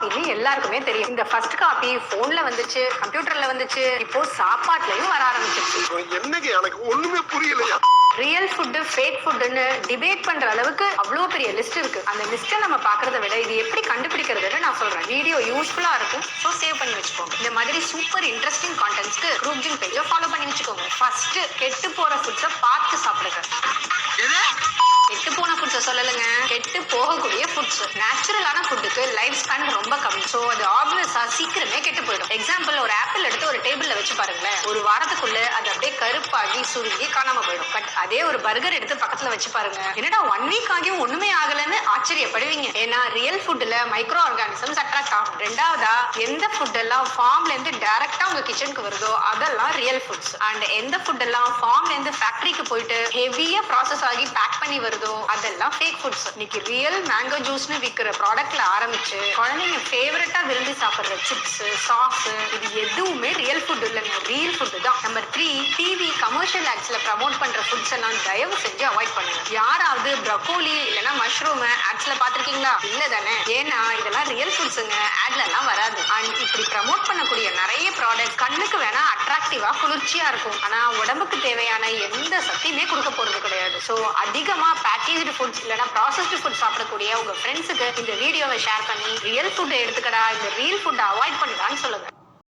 இது எல்லாருக்குமே தெரியும். இந்த ஃபர்ஸ்ட் காப்பி போன்ல வந்துச்சு, கம்ப்யூட்டர்ல வந்துச்சு, இப்போ சாப்பாட்லயும் வர ஆரம்பிச்சிருச்சு. என்னங்க எனக்கு ஒண்ணுமே புரியலையா? ரியல் ஃபுட் ஃபேக் ஃபுட்னு டிபேட் பண்ற அளவுக்கு அவ்வளவு பெரிய லிஸ்ட் இருக்கு. அந்த லிஸ்ட்டை நம்ம பாக்குறத விட இது எப்படி கண்டுபிடிக்கிறதுன்னு நான் சொல்றேன். வீடியோ யூஸ்ஃபுல்லா இருக்கும், ஸோ சேவ் பண்ணி வச்சுக்கோங்க. இந்த மாதிரி சூப்பர் இன்ட்ரெஸ்டிங் கான்டென்ட்ஸ்க்கு குரூப் ஜிம் பேஜை ஃபாலோ பண்ணி வச்சுக்கோங்க. ஃபர்ஸ்ட் கெட்டு போற ஃபுட்ஸை பார்த்து சாப்பிடுங்க. கெட்டு போன ஃபுட்ஸை சொல்லலைங்க, கெட்டு போகக்கூடிய ஃபுட்ஸ். நேச்சுரலான ஃபுட்டுக்கு லைஃப் ஸ்பேன் ரொம்ப கம்மி, ஸோ அது ஆப்வியஸா சீக்கிரமே கெட்டு போயிடும். எக்ஸாம்பிள், ஒரு ஆப்பிள் எடுத்து ஒரு டேபிள்ல வச்சு பாருங்களேன், ஒரு வாரத்துக்குள்ள அது அப்படியே கருப்பாகி சுருங்கி காணாம போயிடும். பட் அதே ஒரு பர்கர் எடுத்து பக்கத்துல வச்சு பாருங்க, என்னடா 1 வீக் ஆகியும் ஒண்ணுமே ஆகலன்னு ஆச்சரியப்படுவீங்க. ஏன்னா ரியல் ஃபுட்ல மைக்ரோ ஆர்கானிசம்ஸ் அட்ராக்ட் ஆகும். ரெண்டாவதா, எந்த ஃபுட் எல்லாம் ஃபார்ம்ல இருந்து டைரக்டா உங்க கிச்சனுக்கு வருதோ அதெல்லாம் ரியல் ஃபுட்ஸ். அண்ட் எந்த ஃபுட் எல்லாம் ஃபார்ம்ல இருந்து ஃபேக்டரிக்கு போயிட்டு ஹெவியா ப்ராசஸ் ஆகி பேக் பண்ணி வருதோ அதெல்லாம் ஃபேக் ஃபுட்ஸ். இன்னைக்கு ரியல் மேங்கோ ஜூஸ்னு விற்கிற ப்ராடக்ட்ல ஆரம்பிச்சு குழந்தைங்க ஃபேவரட்டா விரும்பி சாப்பிடுற சிப்ஸ், சாஸ், இது எதுவுமே ரியல் ஃபுட் இல்லைங்க, ரியல் ஃபுட் தான். நம்பர் 3, டிவி கமர்ஷியல் ஆட்ஸ்ல ப்ரமோட் பண்ற ஃபுட்ஸ் எல்லாம் தயவு செஞ்சு அவாய்ட் பண்ணுங்க. யாராவது ப்ரொக்கோலி இல்லைன்னா மஷ்ரூம் ஆட்ஸ்ல பாத்திருக்கீங்களா? இல்ல தானே? ஏன்னா இதெல்லாம் ரியல் ஃபுட்ஸுங்க, ஆட்ல எல்லாம் வராது. அண்ட் இப்படி ப்ரமோட் பண்ணக்கூடிய நிறைய ப்ராடக்ட் கண்ணுக்கு வேணா அட்ராக்டிவா குளிர்ச்சியா இருக்கும், ஆனா உடம்புக்கு தேவையான எந்த சக்தியுமே கொடுக்க போறது கிடையாது. ஸோ அதிகமா பேக்கேஜ்டு ஃபுட்ஸ் இல்லைன்னா ப்ராசஸ்டு ஃபுட் சாப்பிடக்கூடிய உங்க ஃப்ரெண்ட்ஸுக்கு இந்த வீடியோவை ஷேர் பண்ணி ரியல் ஃபுட்டை எடுத்துக்கடா, இந்த ரியல் ஃபுட்டை அவாய்ட் பண்ணுடான்னு சொல்லுங்க.